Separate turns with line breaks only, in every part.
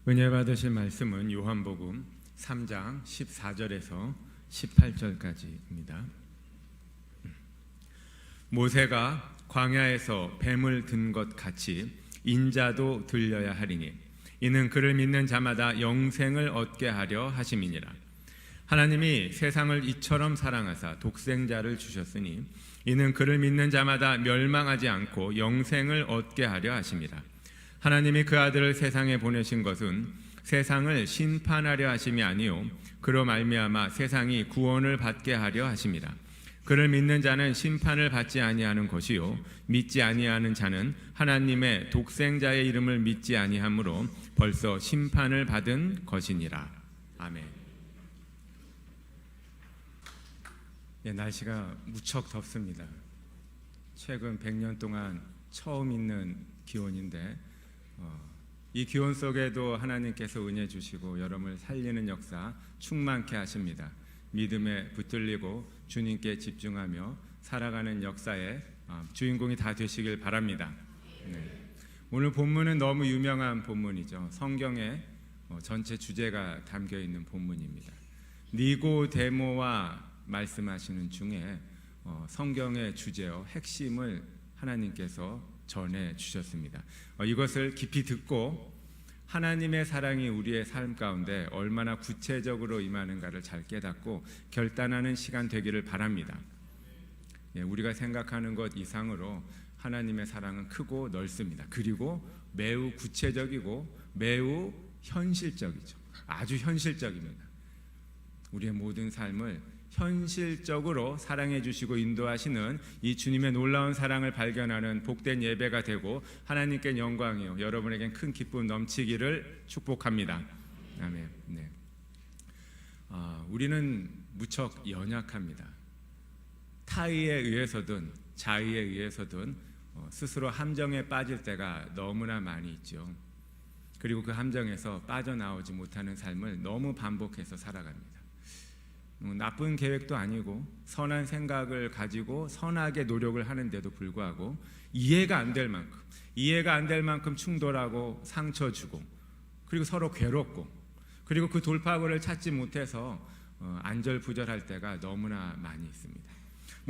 은혜 받으실 말씀은 요한복음 3장 14절에서 18절까지입니다. 모세가 광야에서 뱀을 든 것 같이 인자도 들려야 하리니 이는 그를 믿는 자마다 영생을 얻게 하려 하심이니라. 하나님이 세상을 이처럼 사랑하사 독생자를 주셨으니 이는 그를 믿는 자마다 멸망하지 않고 영생을 얻게 하려 하심이라. 하나님이 그 아들을 세상에 보내신 것은 세상을 심판하려 하심이 아니요 그로 말미암아 세상이 구원을 받게 하려 하심이라. 그를 믿는 자는 심판을 받지 아니하는 것이요 믿지 아니하는 자는 하나님의 독생자의 이름을 믿지 아니하므로 벌써 심판을 받은 것이니라. 아멘. 날씨가 무척 덥습니다. 최근 100년 동안 처음 있는 기온인데 이 기온 속에도 하나님께서 은혜 주시고 여러분을 살리는 역사 충만케 하십니다. 믿음에 붙들리고 주님께 집중하며 살아가는 역사의 주인공이 다 되시길 바랍니다. 오늘 본문은 너무 유명한 본문이죠. 성경의 전체 주제가 담겨 있는 본문입니다. 니고데모와 말씀하시는 중에 성경의 주제요 핵심을 하나님께서 전해 주셨습니다. 이것을 깊이 듣고 하나님의 사랑이 우리의 삶 가운데 얼마나 구체적으로 임하는가를 잘 깨닫고 결단하는 시간 되기를 바랍니다. 우리가 생각하는 것 이상으로 하나님의 사랑은 크고 넓습니다. 그리고 매우 구체적이고 매우 현실적이죠. 아주 현실적입니다. 우리의 모든 삶을 현실적으로 사랑해 주시고 인도하시는 이 주님의 놀라운 사랑을 발견하는 복된 예배가 되고 하나님께 영광이요 여러분에겐 큰 기쁨 넘치기를 축복합니다. 아멘. 우리는 무척 연약합니다. 타의에 의해서든 자의에 의해서든 스스로 함정에 빠질 때가 너무나 많이 있죠. 그리고 그 함정에서 빠져나오지 못하는 삶을 너무 반복해서 살아갑니다. 나쁜 계획도 아니고 선한 생각을 가지고 선하게 노력을 하는데도 불구하고 이해가 안 될 만큼 충돌하고 상처 주고 그리고 서로 괴롭고 그리고 그 돌파구를 찾지 못해서 안절부절할 때가 너무나 많이 있습니다.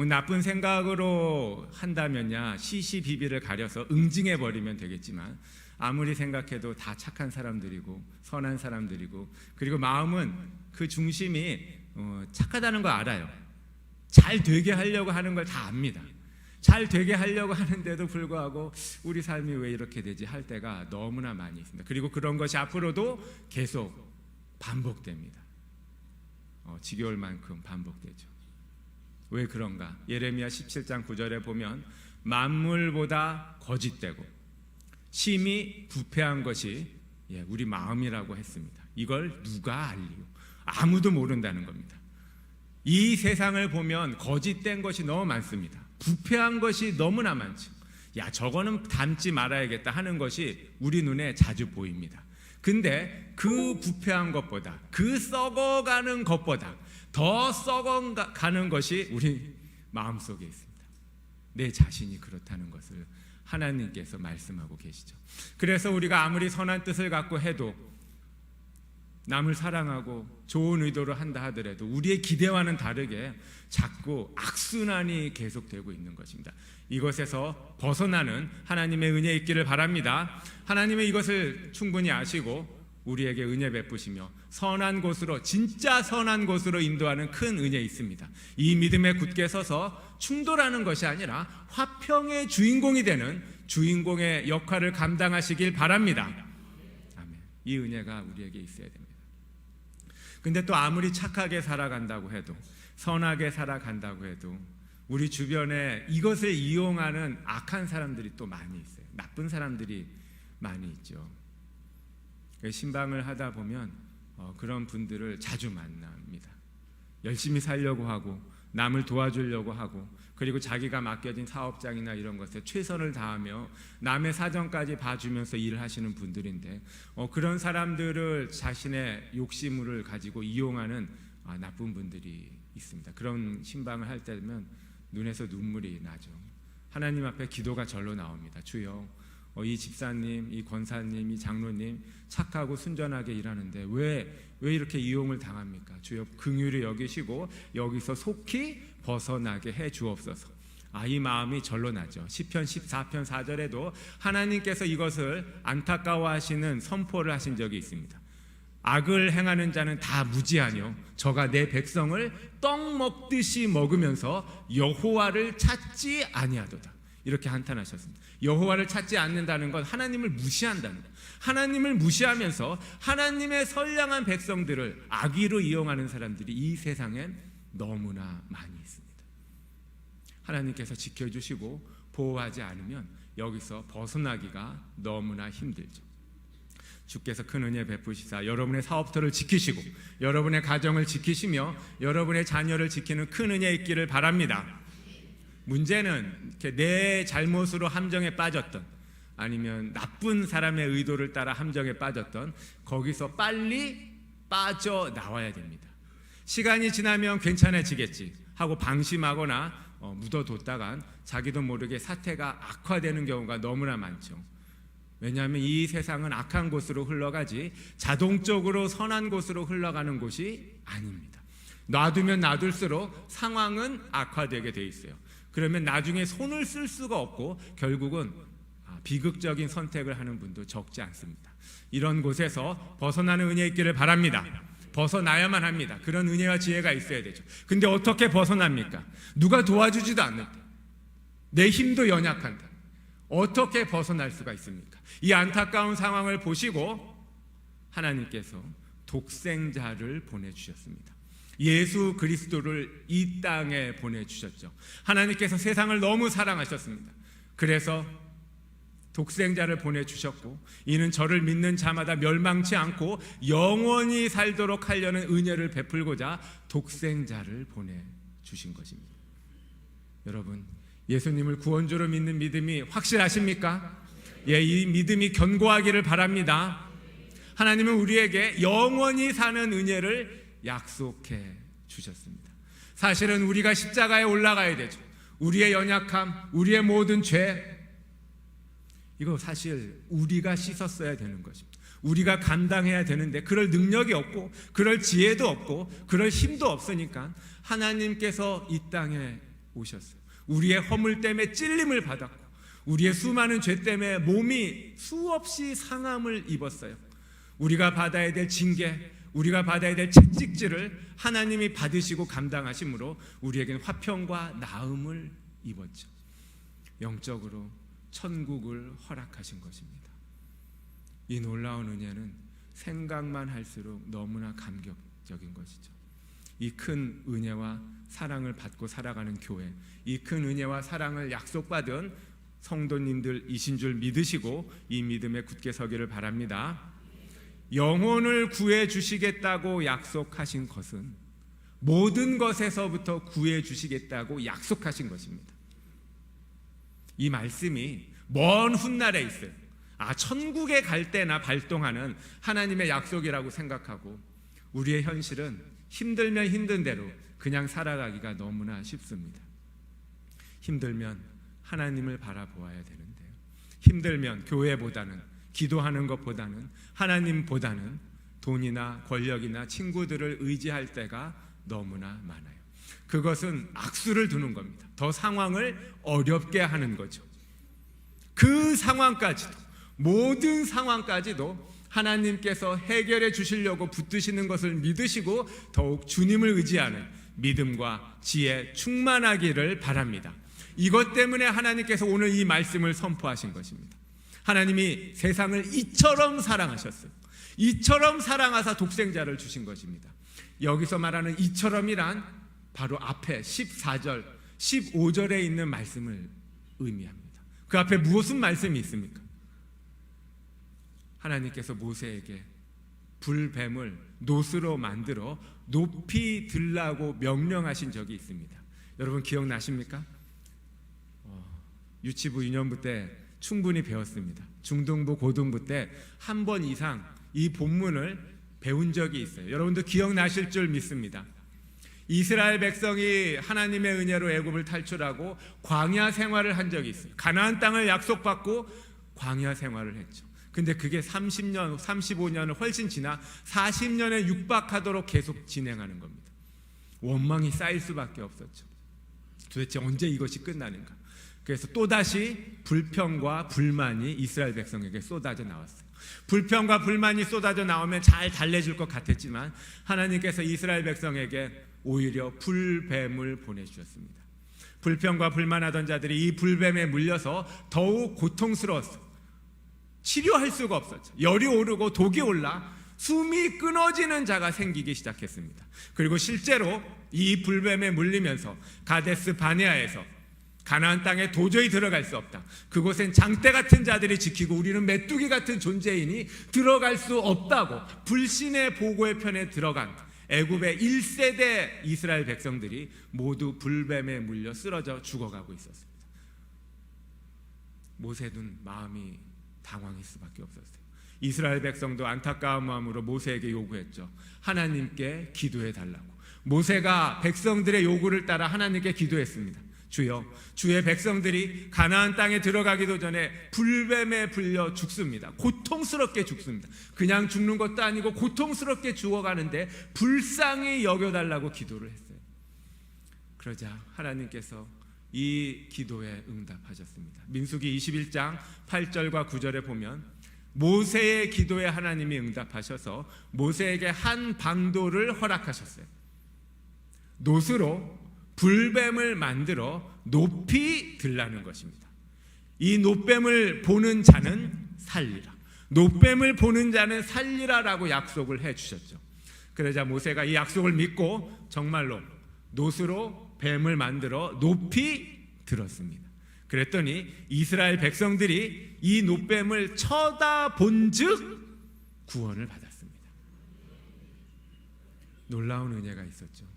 나쁜 생각으로 한다면야 시시비비를 가려서 응징해 버리면 되겠지만 아무리 생각해도 다 착한 사람들이고 선한 사람들이고 그리고 마음은 그 중심이 착하다는 걸 알아요. 잘 되게 하려고 하는 걸 다 압니다. 잘 되게 하려고 하는데도 불구하고 우리 삶이 왜 이렇게 되지 할 때가 너무나 많이 있습니다. 그리고 그런 것이 앞으로도 계속 반복됩니다. 지겨울 만큼 반복되죠. 왜 그런가? 예레미야 17장 9절에 보면 만물보다 거짓되고 심히 부패한 것이 우리 마음이라고 했습니다. 이걸 누가 알리요? 아무도 모른다는 겁니다. 이 세상을 보면 거짓된 것이 너무 많습니다. 부패한 것이 너무나 많죠. 저거는 담지 말아야겠다 하는 것이 우리 눈에 자주 보입니다. 근데 그 부패한 것보다 그 썩어가는 것보다 더 썩어가는 것이 우리 마음속에 있습니다. 내 자신이 그렇다는 것을 하나님께서 말씀하고 계시죠. 그래서 우리가 아무리 선한 뜻을 갖고 해도 남을 사랑하고 좋은 의도로 한다 하더라도 우리의 기대와는 다르게 자꾸 악순환이 계속되고 있는 것입니다. 이것에서 벗어나는 하나님의 은혜 있기를 바랍니다. 하나님은 이것을 충분히 아시고 우리에게 은혜 베푸시며 선한 곳으로 진짜 선한 곳으로 인도하는 큰 은혜 있습니다. 이 믿음에 굳게 서서 충돌하는 것이 아니라 화평의 주인공이 되는 주인공의 역할을 감당하시길 바랍니다. 아멘. 이 은혜가 우리에게 있어야 됩니다. 근데 또 아무리 착하게 살아간다고 해도 선하게 살아간다고 해도 우리 주변에 이것을 이용하는 악한 사람들이 또 많이 있어요. 나쁜 사람들이 많이 있죠. 신방을 하다 보면 그런 분들을 자주 만납니다. 열심히 살려고 하고 남을 도와주려고 하고 그리고 자기가 맡겨진 사업장이나 이런 것에 최선을 다하며 남의 사정까지 봐주면서 일을 하시는 분들인데 그런 사람들을 자신의 욕심을 가지고 이용하는 나쁜 분들이 있습니다. 그런 신방을 할 때면 눈에서 눈물이 나죠. 하나님 앞에 기도가 절로 나옵니다. 주여 이 집사님, 이 권사님, 이 장로님 착하고 순전하게 일하는데 왜 이렇게 이용을 당합니까? 주여 긍휼히 여기시고 여기서 속히 벗어나게 해 주옵소서. 이 마음이 절로 나죠. 시편 14편 4절에도 하나님께서 이것을 안타까워하시는 선포를 하신 적이 있습니다. 악을 행하는 자는 다 무지하뇨 저가 내 백성을 떡 먹듯이 먹으면서 여호와를 찾지 아니하도다. 이렇게 한탄하셨습니다. 여호와를 찾지 않는다는 건 하나님을 무시한다는 것. 하나님을 무시하면서 하나님의 선량한 백성들을 악의로 이용하는 사람들이 이 세상엔 너무나 많이 있습니다. 하나님께서 지켜주시고 보호하지 않으면 여기서 벗어나기가 너무나 힘들죠. 주께서 큰 은혜 베푸시사 여러분의 사업터를 지키시고 여러분의 가정을 지키시며 여러분의 자녀를 지키는 큰 은혜 있기를 바랍니다. 문제는 내 잘못으로 함정에 빠졌던 아니면 나쁜 사람의 의도를 따라 함정에 빠졌던 거기서 빨리 빠져나와야 됩니다. 시간이 지나면 괜찮아지겠지 하고 방심하거나 묻어뒀다간 자기도 모르게 사태가 악화되는 경우가 너무나 많죠. 왜냐하면 이 세상은 악한 곳으로 흘러가지 자동적으로 선한 곳으로 흘러가는 곳이 아닙니다. 놔두면 놔둘수록 상황은 악화되게 돼 있어요. 그러면 나중에 손을 쓸 수가 없고 결국은 비극적인 선택을 하는 분도 적지 않습니다. 이런 곳에서 벗어나는 은혜 있기를 바랍니다. 벗어나야만 합니다. 그런 은혜와 지혜가 있어야 되죠. 근데 어떻게 벗어납니까? 누가 도와주지도 않는데 내 힘도 연약한데 어떻게 벗어날 수가 있습니까? 이 안타까운 상황을 보시고 하나님께서 독생자를 보내주셨습니다. 예수 그리스도를 이 땅에 보내주셨죠. 하나님께서 세상을 너무 사랑하셨습니다. 그래서 독생자를 보내주셨고 이는 저를 믿는 자마다 멸망치 않고 영원히 살도록 하려는 은혜를 베풀고자 독생자를 보내주신 것입니다. 여러분 예수님을 구원주로 믿는 믿음이 확실하십니까? 이 믿음이 견고하기를 바랍니다. 하나님은 우리에게 영원히 사는 은혜를 약속해 주셨습니다. 사실은 우리가 십자가에 올라가야 되죠. 우리의 연약함, 우리의 모든 죄 이거 사실 우리가 씻었어야 되는 것입니다. 우리가 감당해야 되는데 그럴 능력이 없고 그럴 지혜도 없고 그럴 힘도 없으니까 하나님께서 이 땅에 오셨어요. 우리의 허물 때문에 찔림을 받았고 우리의 수많은 죄 때문에 몸이 수없이 상함을 입었어요. 우리가 받아야 될 징계, 우리가 받아야 될 채찍질을 하나님이 받으시고 감당하심으로 우리에게는 화평과 나음을 입었죠. 영적으로 천국을 허락하신 것입니다. 이 놀라운 은혜는 생각만 할수록 너무나 감격적인 것이죠. 이 큰 은혜와 사랑을 받고 살아가는 교회, 이 큰 은혜와 사랑을 약속받은 성도님들이신 줄 믿으시고 이 믿음에 굳게 서기를 바랍니다. 영혼을 구해 주시겠다고 약속하신 것은 모든 것에서부터 구해 주시겠다고 약속하신 것입니다. 이 말씀이 먼 훗날에 있어요. 천국에 갈 때나 발동하는 하나님의 약속이라고 생각하고 우리의 현실은 힘들면 힘든 대로 그냥 살아가기가 너무나 쉽습니다. 힘들면 하나님을 바라보아야 되는데요. 힘들면 교회보다는 기도하는 것보다는 하나님보다는 돈이나 권력이나 친구들을 의지할 때가 너무나 많아요. 그것은 악수를 두는 겁니다. 더 상황을 어렵게 하는 거죠. 그 상황까지도 모든 상황까지도 하나님께서 해결해 주시려고 붙드시는 것을 믿으시고 더욱 주님을 의지하는 믿음과 지혜 충만하기를 바랍니다. 이것 때문에 하나님께서 오늘 이 말씀을 선포하신 것입니다. 하나님이 세상을 이처럼 사랑하셨어요. 이처럼 사랑하사 독생자를 주신 것입니다. 여기서 말하는 이처럼이란 바로 앞에 14절, 15절에 있는 말씀을 의미합니다. 그 앞에 무슨 말씀이 있습니까? 하나님께서 모세에게 불뱀을 노스로 만들어 높이 들라고 명령하신 적이 있습니다. 여러분 기억나십니까? 유치부 유년부 때 충분히 배웠습니다. 중등부 고등부 때 한 번 이상 이 본문을 배운 적이 있어요. 여러분도 기억나실 줄 믿습니다. 이스라엘 백성이 하나님의 은혜로 애굽을 탈출하고 광야 생활을 한 적이 있어요. 가나안 땅을 약속받고 광야 생활을 했죠. 근데 그게 30년, 35년을 훨씬 지나 40년에 육박하도록 계속 진행하는 겁니다. 원망이 쌓일 수밖에 없었죠. 도대체 언제 이것이 끝나는가? 그래서 또다시 불평과 불만이 이스라엘 백성에게 쏟아져 나왔어요. 불평과 불만이 쏟아져 나오면 잘 달래줄 것 같았지만 하나님께서 이스라엘 백성에게 오히려 불뱀을 보내주셨습니다. 불평과 불만하던 자들이 이 불뱀에 물려서 더욱 고통스러웠어요. 치료할 수가 없었죠. 열이 오르고 독이 올라 숨이 끊어지는 자가 생기기 시작했습니다. 그리고 실제로 이 불뱀에 물리면서 가데스 바네아에서 가나안 땅에 도저히 들어갈 수 없다. 그곳엔 장대 같은 자들이 지키고 우리는 메뚜기 같은 존재이니 들어갈 수 없다고 불신의 보고의 편에 들어간 애굽의 1세대 이스라엘 백성들이 모두 불뱀에 물려 쓰러져 죽어가고 있었습니다. 모세는 마음이 당황할 수밖에 없었어요. 이스라엘 백성도 안타까운 마음으로 모세에게 요구했죠. 하나님께 기도해 달라고. 모세가 백성들의 요구를 따라 하나님께 기도했습니다. 주여, 주의 백성들이 가나안 땅에 들어가기도 전에 불뱀에 불려 죽습니다. 고통스럽게 죽습니다. 그냥 죽는 것도 아니고 고통스럽게 죽어가는데 불쌍히 여겨달라고 기도를 했어요. 그러자 하나님께서 이 기도에 응답하셨습니다. 민수기 21장 8절과 9절에 보면 모세의 기도에 하나님이 응답하셔서 모세에게 한 방도를 허락하셨어요. 놋으로 불뱀을 만들어 높이 들라는 것입니다. 이 놋뱀을 보는 자는 살리라. 놋뱀을 보는 자는 살리라라고 약속을 해주셨죠. 그러자 모세가 이 약속을 믿고 정말로 놋으로 뱀을 만들어 높이 들었습니다. 그랬더니 이스라엘 백성들이 이 놋뱀을 쳐다본즉 구원을 받았습니다. 놀라운 은혜가 있었죠.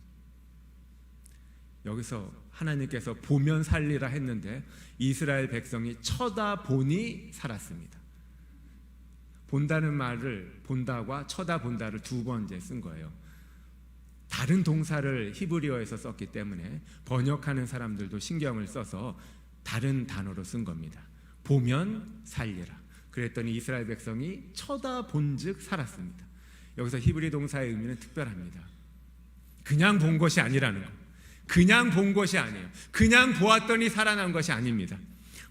여기서 하나님께서 보면 살리라 했는데 이스라엘 백성이 쳐다보니 살았습니다. 본다는 말을 본다와 쳐다본다를 두 번째 쓴 거예요. 다른 동사를 히브리어에서 썼기 때문에 번역하는 사람들도 신경을 써서 다른 단어로 쓴 겁니다. 보면 살리라. 그랬더니 이스라엘 백성이 쳐다본즉 살았습니다. 여기서 히브리 동사의 의미는 특별합니다. 그냥 본 것이 아니라는 것. 그냥 본 것이 아니에요. 그냥 보았더니 살아난 것이 아닙니다.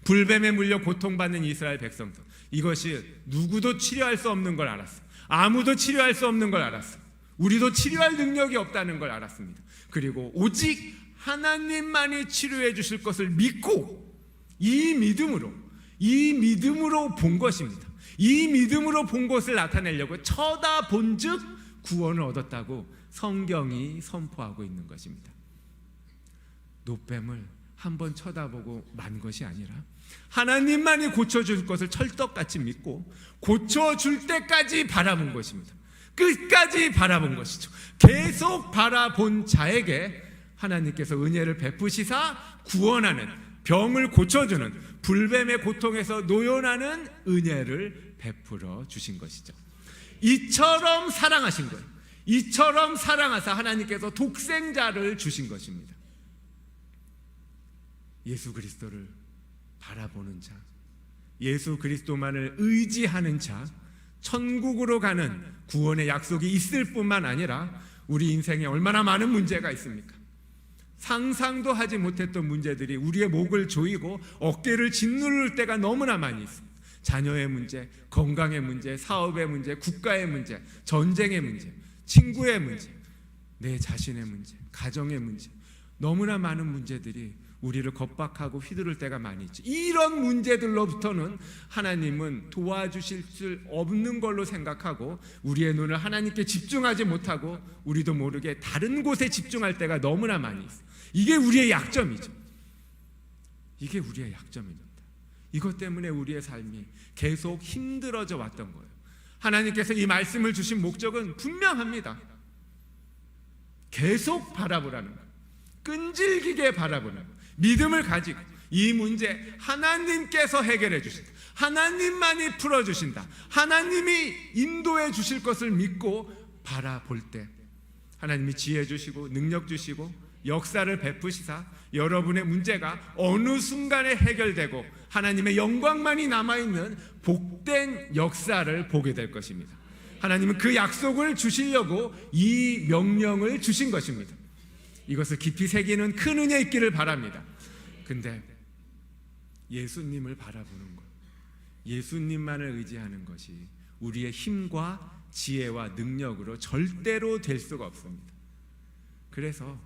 불뱀에 물려 고통받는 이스라엘 백성들, 이것이 누구도 치료할 수 없는 걸 알았어요. 아무도 치료할 수 없는 걸 알았어요. 우리도 치료할 능력이 없다는 걸 알았습니다. 그리고 오직 하나님만이 치료해 주실 것을 믿고 이 믿음으로 본 것입니다. 이 믿음으로 본 것을 나타내려고 쳐다본즉 구원을 얻었다고 성경이 선포하고 있는 것입니다. 놋뱀을 한번 쳐다보고 만 것이 아니라 하나님만이 고쳐줄 것을 철떡같이 믿고 고쳐줄 때까지 바라본 것입니다. 끝까지 바라본 것이죠. 계속 바라본 자에게 하나님께서 은혜를 베푸시사 구원하는, 병을 고쳐주는, 불뱀의 고통에서 노연하는 은혜를 베풀어 주신 것이죠. 이처럼 사랑하신 거예요. 이처럼 사랑하사 하나님께서 독생자를 주신 것입니다. 예수 그리스도를 바라보는 자, 예수 그리스도만을 의지하는 자, 천국으로 가는 구원의 약속이 있을 뿐만 아니라 우리 인생에 얼마나 많은 문제가 있습니까? 상상도 하지 못했던 문제들이 우리의 목을 조이고 어깨를 짓누를 때가 너무나 많이 있습니다. 자녀의 문제, 건강의 문제, 사업의 문제, 국가의 문제, 전쟁의 문제, 친구의 문제, 내 자신의 문제, 가정의 문제, 너무나 많은 문제들이 우리를 겁박하고 휘두를 때가 많이 있죠. 이런 문제들로부터는 하나님은 도와주실 수 없는 걸로 생각하고 우리의 눈을 하나님께 집중하지 못하고 우리도 모르게 다른 곳에 집중할 때가 너무나 많이 있어요. 이게 우리의 약점이죠. 이게 우리의 약점입니다. 이것 때문에 우리의 삶이 계속 힘들어져 왔던 거예요. 하나님께서 이 말씀을 주신 목적은 분명합니다. 계속 바라보라는 거예요. 끈질기게 바라보는 거예요. 믿음을 가지고 이 문제 하나님께서 해결해 주신다. 하나님만이 풀어주신다. 하나님이 인도해 주실 것을 믿고 바라볼 때 하나님이 지혜 주시고 능력 주시고 역사를 베푸시사 여러분의 문제가 어느 순간에 해결되고 하나님의 영광만이 남아있는 복된 역사를 보게 될 것입니다. 하나님은 그 약속을 주시려고 이 명령을 주신 것입니다. 이것을 깊이 새기는 큰 은혜 있기를 바랍니다. 근데 예수님을 바라보는 것, 예수님만을 의지하는 것이 우리의 힘과 지혜와 능력으로 절대로 될 수가 없습니다. 그래서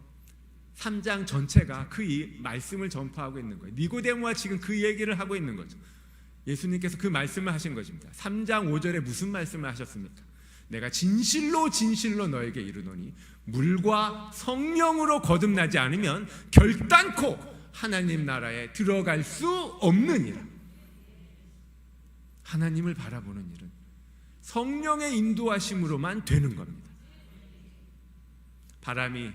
3장 전체가 그 말씀을 전파하고 있는 거예요. 니고데모와 지금 그 얘기를 하고 있는 거죠. 예수님께서 그 말씀을 하신 것입니다. 3장 5절에 무슨 말씀을 하셨습니까? 내가 진실로 진실로 너에게 이르노니 물과 성령으로 거듭나지 않으면 결단코 하나님 나라에 들어갈 수 없느니라. 하나님을 바라보는 일은 성령의 인도하심으로만 되는 겁니다. 바람이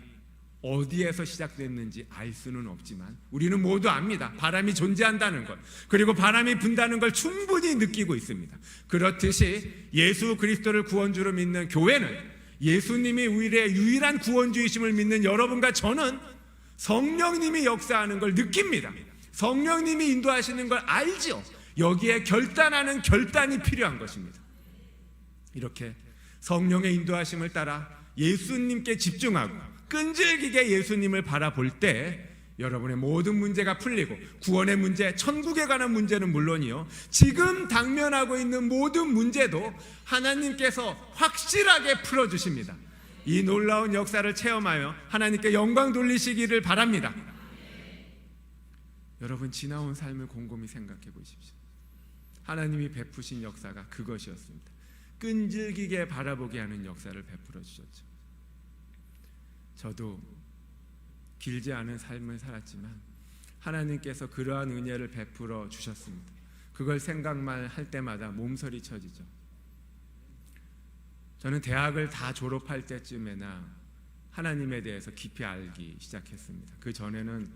어디에서 시작됐는지 알 수는 없지만 우리는 모두 압니다. 바람이 존재한다는 것, 그리고 바람이 분다는 걸 충분히 느끼고 있습니다. 그렇듯이 예수 그리스도를 구원주로 믿는 교회는 예수님이 우리의 유일한 구원주이심을 믿는 여러분과 저는 성령님이 역사하는 걸 느낍니다. 성령님이 인도하시는 걸 알죠. 여기에 결단하는 결단이 필요한 것입니다. 이렇게 성령의 인도하심을 따라 예수님께 집중하고 끈질기게 예수님을 바라볼 때 여러분의 모든 문제가 풀리고 구원의 문제, 천국에 관한 문제는 물론이요, 지금 당면하고 있는 모든 문제도 하나님께서 확실하게 풀어주십니다. 이 놀라운 역사를 체험하여 하나님께 영광 돌리시기를 바랍니다. 여러분, 지나온 삶을 곰곰이 생각해 보십시오. 하나님이 베푸신 역사가 그것이었습니다. 끈질기게 바라보게 하는 역사를 베풀어 주셨죠. 저도 길지 않은 삶을 살았지만 하나님께서 그러한 은혜를 베풀어 주셨습니다. 그걸 생각만 할 때마다 몸서리 쳐지죠. 저는 대학을 다 졸업할 때쯤에나 하나님에 대해서 깊이 알기 시작했습니다. 그 전에는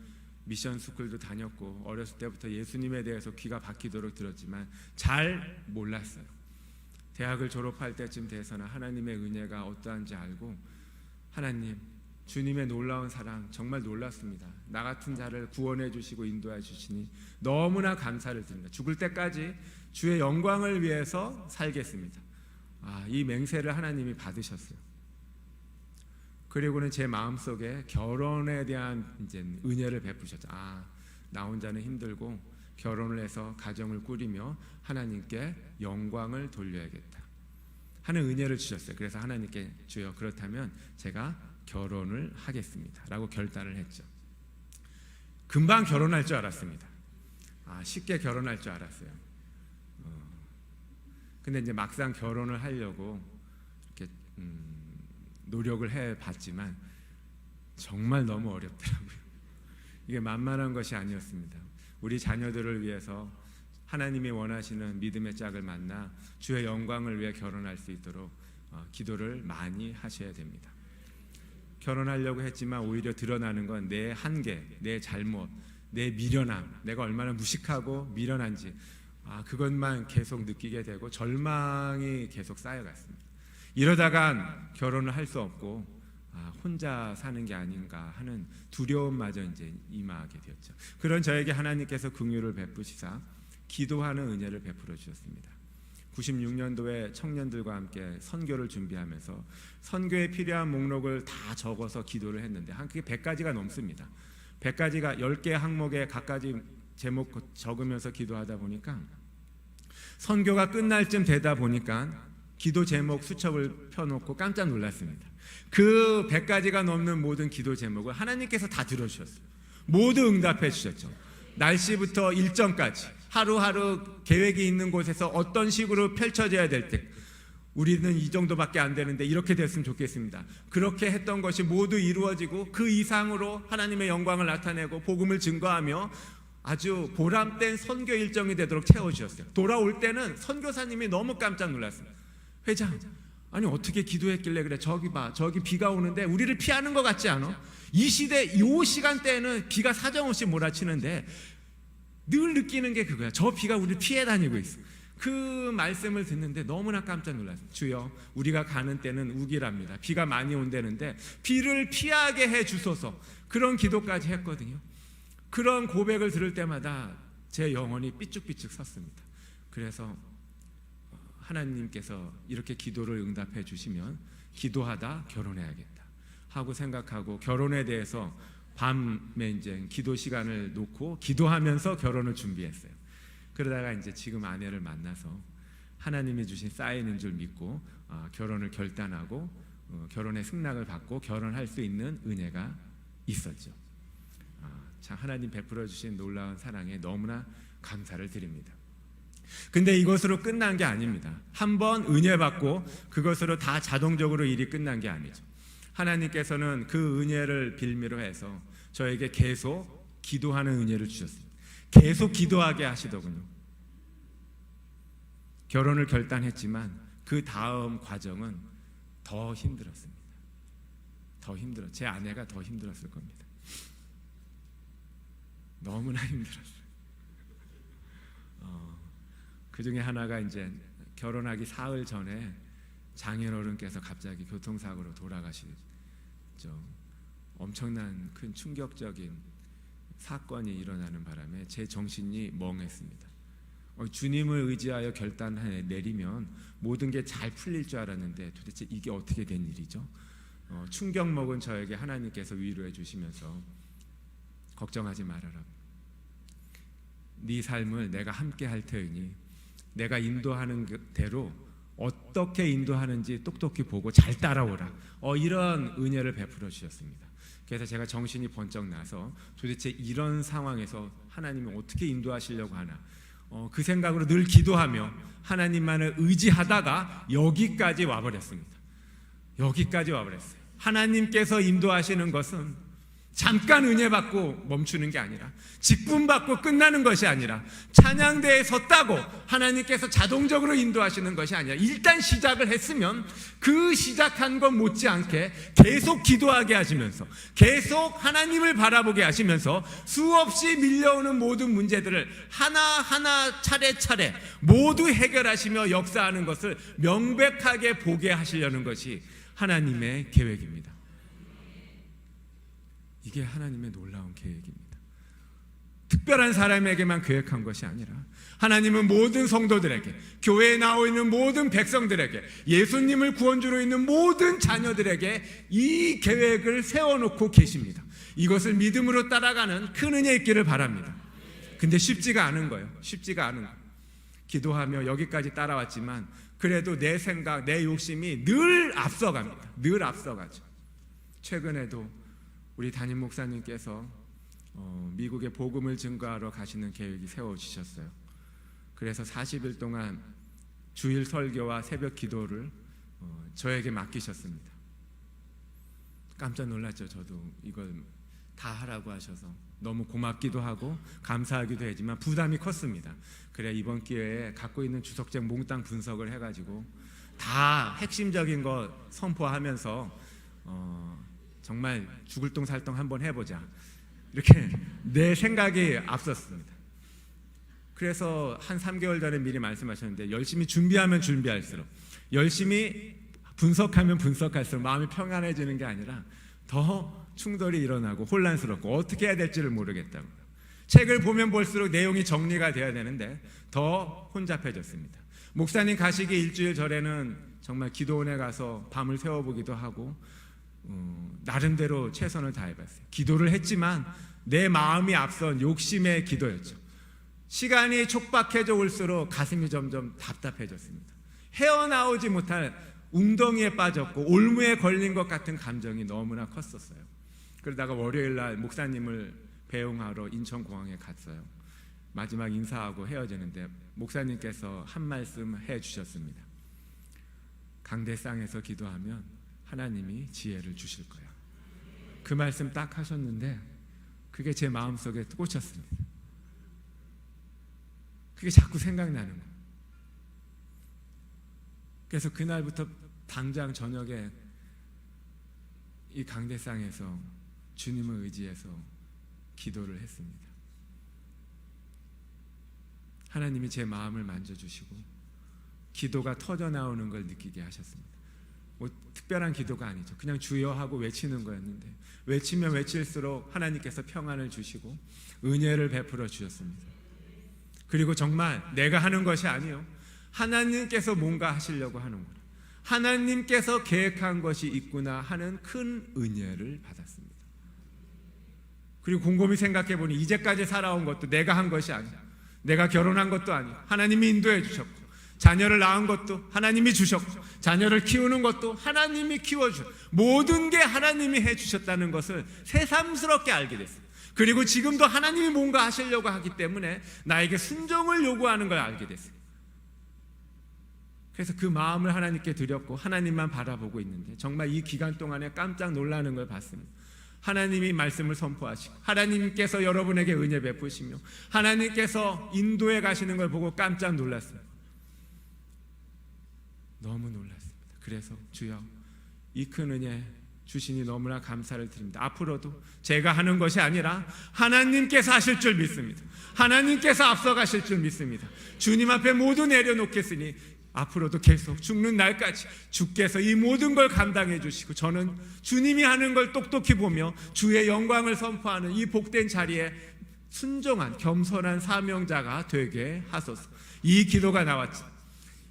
미션 스쿨도 다녔고 어렸을 때부터 예수님에 대해서 귀가 박히도록 들었지만 잘 몰랐어요. 대학을 졸업할 때쯤 돼서는 하나님의 은혜가 어떠한지 알고, 하나님, 주님의 놀라운 사랑 정말 놀랐습니다. 나 같은 자를 구원해 주시고 인도해 주시니 너무나 감사를 드립니다. 죽을 때까지 주의 영광을 위해서 살겠습니다. 이 맹세를 하나님이 받으셨어요. 그리고는 제 마음속에 결혼에 대한 이제 은혜를 베푸셨죠. 나 혼자는 힘들고 결혼을 해서 가정을 꾸리며 하나님께 영광을 돌려야겠다 하는 은혜를 주셨어요. 그래서 하나님께, 주여, 그렇다면 제가 결혼을 하겠습니다 라고 결단을 했죠. 금방 결혼할 줄 알았습니다. 쉽게 결혼할 줄 알았어요. 근데 이제 막상 결혼을 하려고 이렇게 노력을 해봤지만 정말 너무 어렵더라고요. 이게 만만한 것이 아니었습니다. 우리 자녀들을 위해서 하나님이 원하시는 믿음의 짝을 만나 주의 영광을 위해 결혼할 수 있도록 기도를 많이 하셔야 됩니다. 결혼하려고 했지만 오히려 드러나는 건 내 한계, 내 잘못, 내 미련함, 내가 얼마나 무식하고 미련한지 그것만 계속 느끼게 되고 절망이 계속 쌓여갔습니다. 이러다간 결혼을 할 수 없고 혼자 사는 게 아닌가 하는 두려움마저 이제 임하게 되었죠. 그런 저에게 하나님께서 긍휼을 베푸시사 기도하는 은혜를 베풀어 주셨습니다. 96년도에 청년들과 함께 선교를 준비하면서 선교에 필요한 목록을 다 적어서 기도를 했는데 그게 100가지가 넘습니다. 100가지가 10개 항목에 각가지 제목 적으면서 기도하다 보니까 선교가 끝날 쯤 되다 보니까 기도 제목 수첩을 펴놓고 깜짝 놀랐습니다. 그 100가지가 넘는 모든 기도 제목을 하나님께서 다 들어주셨어요. 모두 응답해 주셨죠. 날씨부터 일정까지 하루하루 계획이 있는 곳에서 어떤 식으로 펼쳐져야 될 때 우리는 이 정도밖에 안 되는데 이렇게 됐으면 좋겠습니다. 그렇게 했던 것이 모두 이루어지고 그 이상으로 하나님의 영광을 나타내고 복음을 증거하며 아주 보람된 선교 일정이 되도록 채워주셨어요. 돌아올 때는 선교사님이 너무 깜짝 놀랐습니다. 회장, 아니 어떻게 기도했길래 그래? 저기 봐, 저기 비가 오는데 우리를 피하는 것 같지 않아? 이 시대, 이 시간대에는 비가 사정없이 몰아치는데 늘 느끼는 게 그거야. 저 비가 우리를 피해 다니고 있어. 그 말씀을 듣는데 너무나 깜짝 놀랐어요. 주여, 우리가 가는 때는 우기랍니다. 비가 많이 온다는데 비를 피하게 해 주소서. 그런 기도까지 했거든요. 그런 고백을 들을 때마다 제 영혼이 삐쭉삐쭉 섰습니다. 그래서 하나님께서 이렇게 기도를 응답해 주시면 기도하다 결혼해야겠다 하고 생각하고, 결혼에 대해서 밤에 이제 기도 시간을 놓고 기도하면서 결혼을 준비했어요. 그러다가 이제 지금 아내를 만나서 하나님이 주신 사인인 줄 믿고 결혼을 결단하고 결혼의 승낙을 받고 결혼할 수 있는 은혜가 있었죠. 참 하나님 베풀어 주신 놀라운 사랑에 너무나 감사를 드립니다. 근데 이것으로 끝난 게 아닙니다. 한번 은혜 받고 그것으로 다 자동적으로 일이 끝난 게 아니죠. 하나님께서는 그 은혜를 빌미로 해서 저에게 계속 기도하는 은혜를 주셨습니다. 계속 기도하게 하시더군요. 결혼을 결단했지만 그 다음 과정은 더 힘들었습니다. 제 아내가 더 힘들었을 겁니다. 너무나 힘들었어요. 그 중에 하나가 이제 결혼하기 사흘 전에 장인어른께서 갑자기 교통사고로 돌아가시죠. 엄청난 큰 충격적인 사건이 일어나는 바람에 제 정신이 멍했습니다. 주님을 의지하여 결단해 내리면 모든 게 잘 풀릴 줄 알았는데 도대체 이게 어떻게 된 일이죠? 충격 먹은 저에게 하나님께서 위로해 주시면서 걱정하지 말아라. 네 삶을 내가 함께 할 테니 내가 인도하는 대로 어떻게 인도하는지 똑똑히 보고 잘 따라오라. 이런 은혜를 베풀어 주셨습니다. 그래서 제가 정신이 번쩍 나서 도대체 이런 상황에서 하나님이 어떻게 인도하시려고 하나, 그 생각으로 늘 기도하며 하나님만을 의지하다가 여기까지 와버렸습니다. 여기까지 와버렸어요. 하나님께서 인도하시는 것은 잠깐 은혜 받고 멈추는 게 아니라, 직분 받고 끝나는 것이 아니라, 찬양대에 섰다고 하나님께서 자동적으로 인도하시는 것이 아니라, 일단 시작을 했으면 그 시작한 것 못지않게 계속 기도하게 하시면서, 계속 하나님을 바라보게 하시면서 수없이 밀려오는 모든 문제들을 하나하나 차례차례 모두 해결하시며 역사하는 것을 명백하게 보게 하시려는 것이 하나님의 계획입니다. 이게 하나님의 놀라운 계획입니다. 특별한 사람에게만 계획한 것이 아니라 하나님은 모든 성도들에게, 교회에 나와 있는 모든 백성들에게, 예수님을 구원주로 있는 모든 자녀들에게 이 계획을 세워놓고 계십니다. 이것을 믿음으로 따라가는 큰 은혜 있기를 바랍니다. 근데 쉽지가 않은 거예요. 쉽지가 않은 거예요. 기도하며 여기까지 따라왔지만 그래도 내 생각, 내 욕심이 늘 앞서갑니다. 늘 앞서가죠. 최근에도 우리 담임 목사님께서 미국에 복음을 증거하러 가시는 계획이 세워지셨어요. 그래서 40일 동안 주일 설교와 새벽 기도를 저에게 맡기셨습니다. 깜짝 놀랐죠. 저도 이걸 다 하라고 하셔서 너무 고맙기도 하고 감사하기도 하지만 부담이 컸습니다. 그래 이번 기회에 갖고 있는 주석책 몽땅 분석을 해가지고 다 핵심적인 거 선포하면서 정말 죽을 똥 살 똥 한번 해보자, 이렇게 내 생각이 앞섰습니다. 그래서 한 3개월 전에 미리 말씀하셨는데, 열심히 준비하면 준비할수록, 열심히 분석하면 분석할수록 마음이 평안해지는 게 아니라 더 충돌이 일어나고 혼란스럽고 어떻게 해야 될지를 모르겠다고. 책을 보면 볼수록 내용이 정리가 돼야 되는데 더 혼잡해졌습니다. 목사님 가시기 일주일 전에는 정말 기도원에 가서 밤을 새워보기도 하고 나름대로 최선을 다해봤어요. 기도를 했지만 내 마음이 앞선 욕심의 기도였죠. 시간이 촉박해져 올수록 가슴이 점점 답답해졌습니다. 헤어나오지 못할 웅덩이에 빠졌고 올무에 걸린 것 같은 감정이 너무나 컸었어요. 그러다가 월요일날 목사님을 배웅하러 인천공항에 갔어요. 마지막 인사하고 헤어지는데 목사님께서 한 말씀 해주셨습니다. 강대상에서 기도하면 하나님이 지혜를 주실 거야. 그 말씀 딱 하셨는데 그게 제 마음속에 꽂혔습니다. 그게 자꾸 생각나는 거예요. 그래서 그날부터 당장 저녁에 이 강대상에서 주님을 의지해서 기도를 했습니다. 하나님이 제 마음을 만져주시고 기도가 터져 나오는 걸 느끼게 하셨습니다. 뭐 특별한 기도가 아니죠. 그냥 주여 하고 외치는 거였는데 외치면 외칠수록 하나님께서 평안을 주시고 은혜를 베풀어 주셨습니다. 그리고 정말 내가 하는 것이 아니요, 하나님께서 뭔가 하시려고 하는구나, 하나님께서 계획한 것이 있구나 하는 큰 은혜를 받았습니다. 그리고 곰곰이 생각해보니 이제까지 살아온 것도 내가 한 것이 아니야, 내가 결혼한 것도 아니야, 하나님이 인도해 주셨고, 자녀를 낳은 것도 하나님이 주셨고, 자녀를 키우는 것도 하나님이 키워주셨고, 모든 게 하나님이 해주셨다는 것을 새삼스럽게 알게 됐어요. 그리고 지금도 하나님이 뭔가 하시려고 하기 때문에 나에게 순종을 요구하는 걸 알게 됐어요. 그래서 그 마음을 하나님께 드렸고 하나님만 바라보고 있는데 정말 이 기간 동안에 깜짝 놀라는 걸 봤습니다. 하나님이 말씀을 선포하시고 하나님께서 여러분에게 은혜 베푸시며 하나님께서 인도해 가시는 걸 보고 깜짝 놀랐어요. 너무 놀랐습니다. 그래서 주여, 이 큰 은혜 주시니 너무나 감사를 드립니다. 앞으로도 제가 하는 것이 아니라 하나님께서 하실 줄 믿습니다. 하나님께서 앞서가실 줄 믿습니다. 주님 앞에 모두 내려놓겠으니 앞으로도 계속 죽는 날까지 주께서 이 모든 걸 감당해 주시고 저는 주님이 하는 걸 똑똑히 보며 주의 영광을 선포하는 이 복된 자리에 순종한 겸손한 사명자가 되게 하소서. 이 기도가 나왔죠.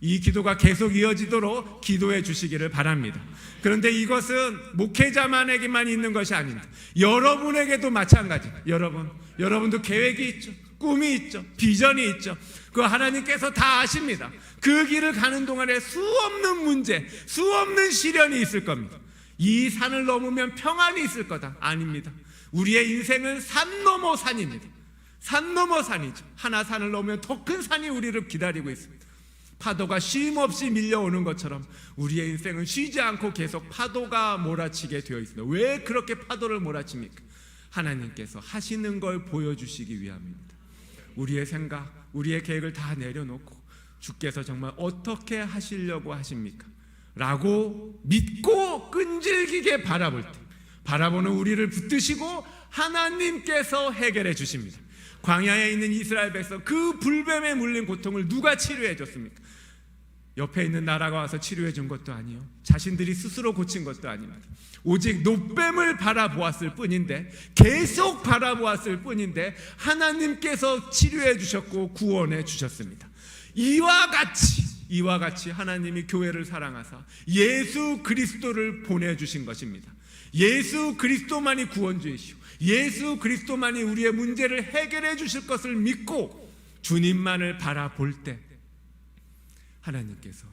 이 기도가 계속 이어지도록 기도해 주시기를 바랍니다. 그런데 이것은 목회자만에게만 있는 것이 아닙니다. 여러분에게도 마찬가지. 여러분도 계획이 있죠, 꿈이 있죠, 비전이 있죠. 그 하나님께서 다 아십니다. 그 길을 가는 동안에 수없는 문제, 수없는 시련이 있을 겁니다. 이 산을 넘으면 평안이 있을 거다. 아닙니다. 우리의 인생은 산 넘어 산입니다. 산 넘어 산이죠. 하나 산을 넘으면 더 큰 산이 우리를 기다리고 있습니다. 파도가 쉼 없이 밀려오는 것처럼 우리의 인생은 쉬지 않고 계속 파도가 몰아치게 되어 있습니다. 왜 그렇게 파도를 몰아칩니까? 하나님께서 하시는 걸 보여주시기 위함입니다. 우리의 생각, 우리의 계획을 다 내려놓고 주께서 정말 어떻게 하시려고 하십니까? 라고 믿고 끈질기게 바라볼 때, 바라보는 우리를 붙드시고 하나님께서 해결해 주십니다. 광야에 있는 이스라엘 백성, 그 불뱀에 물린 고통을 누가 치료해 줬습니까? 옆에 있는 나라가 와서 치료해 준 것도 아니요, 자신들이 스스로 고친 것도 아닙니다. 오직 노뱀을 바라보았을 뿐인데, 계속 바라보았을 뿐인데 하나님께서 치료해 주셨고 구원해 주셨습니다. 이와 같이 하나님이 교회를 사랑하사 예수 그리스도를 보내주신 것입니다. 예수 그리스도만이 구원주이시오, 예수 그리스도만이 우리의 문제를 해결해 주실 것을 믿고 주님만을 바라볼 때 하나님께서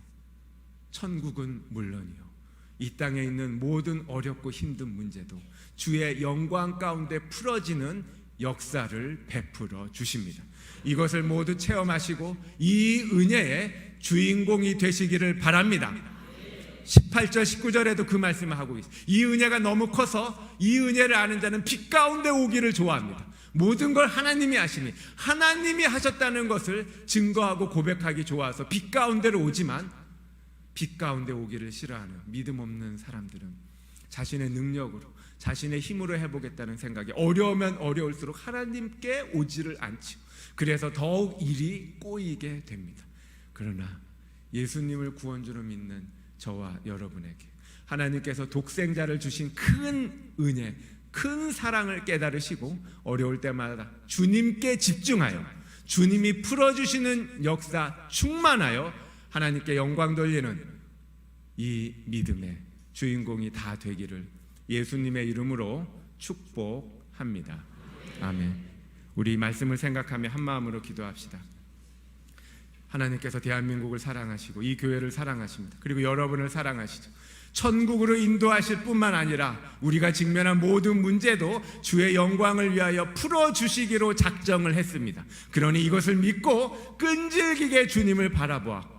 천국은 물론이요, 이 땅에 있는 모든 어렵고 힘든 문제도 주의 영광 가운데 풀어지는 역사를 베풀어 주십니다. 이것을 모두 체험하시고 이 은혜의 주인공이 되시기를 바랍니다. 18절 19절에도 그 말씀을 하고 있어요. 이 은혜가 너무 커서 이 은혜를 아는 자는 빛 가운데 오기를 좋아합니다. 모든 걸 하나님이 하시니 하나님이 하셨다는 것을 증거하고 고백하기 좋아서 빛 가운데로 오지만, 빛 가운데 오기를 싫어하는 믿음 없는 사람들은 자신의 능력으로, 자신의 힘으로 해보겠다는 생각이 어려우면 어려울수록 하나님께 오지를 않죠. 그래서 더욱 일이 꼬이게 됩니다. 그러나 예수님을 구원주로 믿는 저와 여러분에게 하나님께서 독생자를 주신 큰 은혜, 큰 사랑을 깨달으시고 어려울 때마다 주님께 집중하여 주님이 풀어주시는 역사 충만하여 하나님께 영광 돌리는 이 믿음의 주인공이 다 되기를 예수님의 이름으로 축복합니다. 아멘. 우리 말씀을 생각하며 한마음으로 기도합시다. 하나님께서 대한민국을 사랑하시고 이 교회를 사랑하십니다. 그리고 여러분을 사랑하시죠. 천국으로 인도하실 뿐만 아니라 우리가 직면한 모든 문제도 주의 영광을 위하여 풀어주시기로 작정을 했습니다. 그러니 이것을 믿고 끈질기게 주님을 바라보아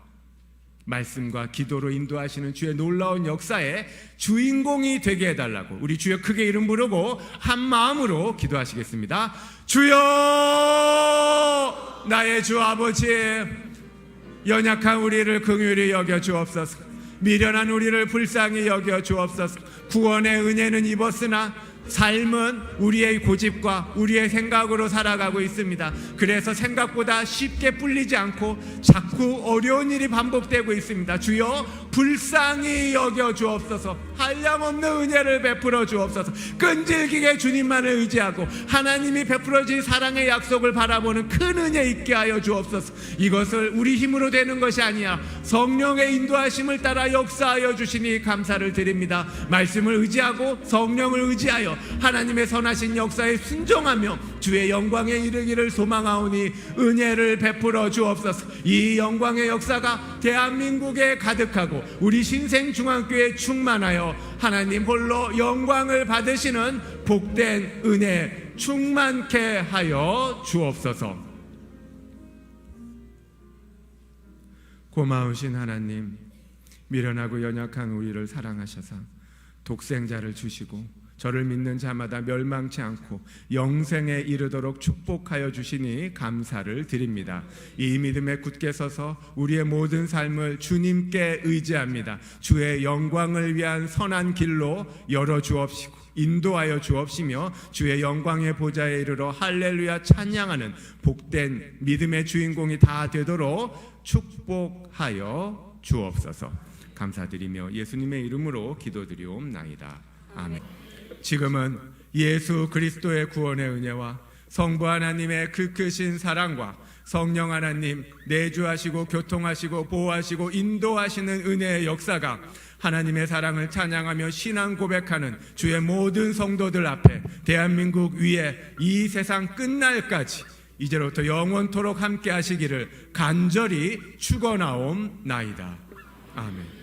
말씀과 기도로 인도하시는 주의 놀라운 역사의 주인공이 되게 해달라고 우리 주여 크게 이름 부르고 한 마음으로 기도하시겠습니다. 주여, 나의 주 아버지, 연약한 우리를 긍휼히 여겨 주옵소서. 미련한 우리를 불쌍히 여겨 주옵소서. 구원의 은혜는 입었으나 삶은 우리의 고집과 우리의 생각으로 살아가고 있습니다. 그래서 생각보다 쉽게 풀리지 않고 자꾸 어려운 일이 반복되고 있습니다. 주여 불쌍히 여겨 주옵소서. 한량없는 은혜를 베풀어 주옵소서. 끈질기게 주님만을 의지하고 하나님이 베풀어 주신 사랑의 약속을 바라보는 큰 은혜 있게 하여 주옵소서. 이것을 우리 힘으로 되는 것이 아니야 성령의 인도하심을 따라 역사하여 주시니 감사를 드립니다. 말씀을 의지하고 성령을 의지하여 하나님의 선하신 역사에 순종하며 주의 영광에 이르기를 소망하오니 은혜를 베풀어 주옵소서. 이 영광의 역사가 대한민국에 가득하고 우리 신생중앙교회에 충만하여 하나님 홀로 영광을 받으시는 복된 은혜 충만케 하여 주옵소서. 고마우신 하나님, 미련하고 연약한 우리를 사랑하셔서 독생자를 주시고 저를 믿는 자마다 멸망치 않고 영생에 이르도록 축복하여 주시니 감사를 드립니다. 이 믿음에 굳게 서서 우리의 모든 삶을 주님께 의지합니다. 주의 영광을 위한 선한 길로 열어 주옵시고 인도하여 주옵시며 주의 영광의 보좌에 이르러 할렐루야 찬양하는 복된 믿음의 주인공이 다 되도록 축복하여 주옵소서. 감사드리며 예수님의 이름으로 기도드리옵나이다. 아멘. 지금은 예수 그리스도의 구원의 은혜와 성부 하나님의 그 크신 사랑과 성령 하나님 내주하시고 교통하시고 보호하시고 인도하시는 은혜의 역사가 하나님의 사랑을 찬양하며 신앙 고백하는 주의 모든 성도들 앞에 대한민국 위에 이 세상 끝날까지 이제로부터 영원토록 함께 하시기를 간절히 축원하옵나이다. 아멘.